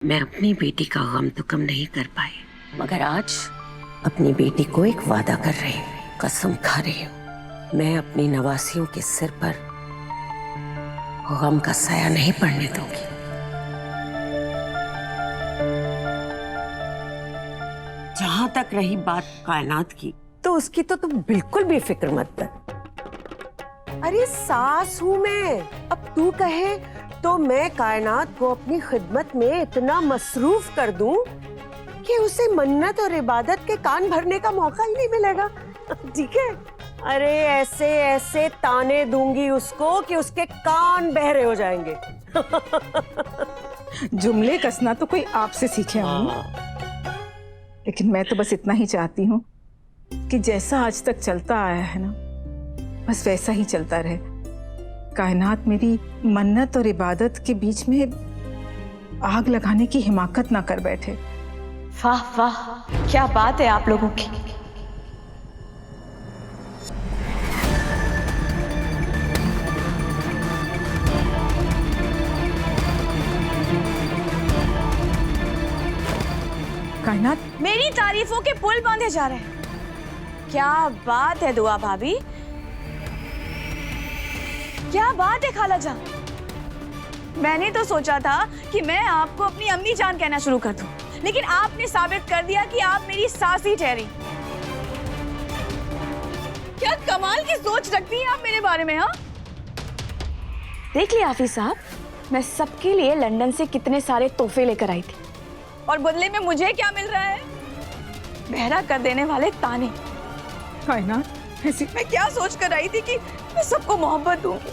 मैं अपनी बेटी का गम तो कम नहीं कर पाई, मगर आज अपनी बेटी को एक वादा कर रही हूँ, कसम खा रही हूँ, मैं अपनी नवासियों के सिर पर गम का साया नहीं पड़ने दूंगी। जहां तक रही बात कायनात की, तो उसकी तो तुम बिल्कुल भी फिक्र मत कर। अरे सास हूं मैं, अब तू कहे तो मैं कायनात को अपनी खिदमत में इतना मसरूफ कर दूं कि उसे मन्नत और इबादत के कान भरने का मौका ही नहीं मिलेगा। ठीक है? अरे ऐसे ऐसे ताने दूंगी उसको कि उसके कान बहरे हो जाएंगे। जुमले कसना तो कोई आपसे सीखे अम्मी, लेकिन मैं तो बस इतना ही चाहती हूँ कि जैसा आज तक चलता आया है ना, बस वैसा ही चलता रहे। कायनात मेरी मन्नत और इबादत के बीच में आग लगाने की हिमाकत ना कर बैठे। वाह वाह, क्या बात है आप लोगों की। कायनात, मेरी तारीफों के पुल बांधे जा रहे हैं। क्या बात है दुआ भाभी, क्या बात है खाला जान। मैंने तो सोचा था कि मैं आपको अपनी अम्मी जान कहना शुरू कर दूं, लेकिन आपने साबित कर दिया कि आप मेरी सास ही ठहरी। क्या कमाल की सोच रखती हैं आप मेरे बारे में। हाँ, देख लिया हाफिज साहब, मैं सबके लिए लंदन से कितने सारे तोहफे लेकर आई थी, और बदले में मुझे क्या मिल रहा है? बहरा कर देने वाले ताने। कायनात ऐसी मैं क्या सोच कर आई थी कि मैं सबको मोहब्बत दूंगी,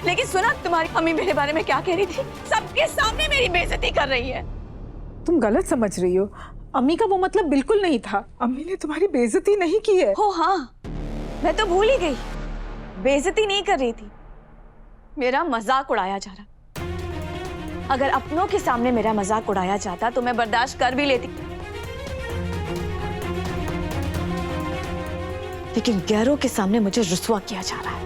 लेकिन सुना तुम्हारी अम्मी मेरे बारे में क्या कह रही थी? सबके सामने मेरी बेइज्जती कर रही है। तुम गलत समझ रही हो। अम्मी का वो मतलब बिल्कुल नहीं था। अम्मी ने तुम्हारी बेइज्जती नहीं की है। हो हाँ, मैं तो भूल ही गई। बेइज्जती नहीं कर रही थी, मेरा मजाक उड़ाया जा रहा। अगर अपनों के सामने मेरा मजाक उड़ाया जाता तो मैं बर्दाश्त कर भी लेती, लेकिन गैरों के सामने मुझे रुस्वा किया जा रहा है।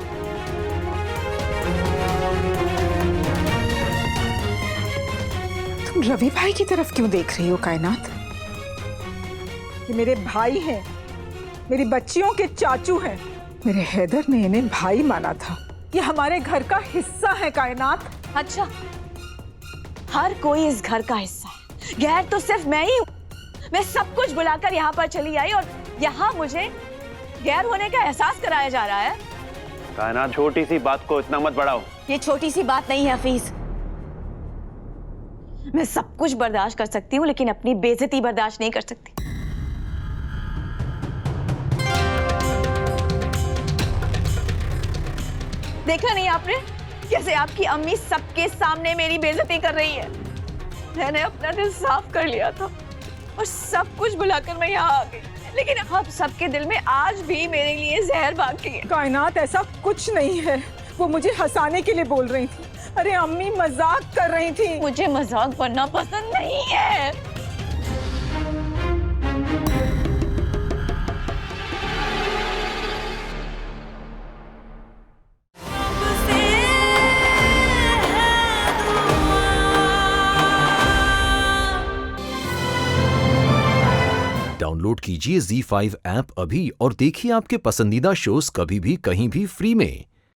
तुम रवि भाई की तरफ क्यों देख रही हो कायनात? ये मेरे भाई हैं, मेरी बच्चियों के चाचू हैं। मेरे हैदर ने इन्हें भाई माना था। ये हमारे घर का हिस्सा है कायनात। अच्छा, हर कोई इस घर का हिस्सा है, गैर तो सिर्फ मैं ही हूँ। मैं सब कुछ बुलाकर यहाँ पर चली आई और यहाँ मुझे गैर होने का एहसास कराया जा रहा है। कायनात, छोटी सी बात को इतना मत बढ़ाओ। ये छोटी सी बात नहीं है हफीज। मैं सब कुछ बर्दाश्त कर सकती हूँ, लेकिन अपनी बेइज्जती बर्दाश्त नहीं कर सकती। देखा नहीं आपने कैसे आपकी अम्मी सबके सामने मेरी बेइज्जती कर रही है? मैंने अपना दिल साफ कर लिया था और सब कुछ बुलाकर मैं यहाँ आ गई, लेकिन अब सबके दिल में आज भी मेरे लिए जहर बाकी है। कायनात, ऐसा कुछ नहीं है। वो मुझे हंसाने के लिए बोल रही थी। अरे अम्मी मजाक कर रही थी। मुझे मजाक बनना पसंद नहीं है। डाउनलोड कीजिए ZEE5 ऐप अभी और देखिए आपके पसंदीदा शोज कभी भी कहीं भी फ्री में।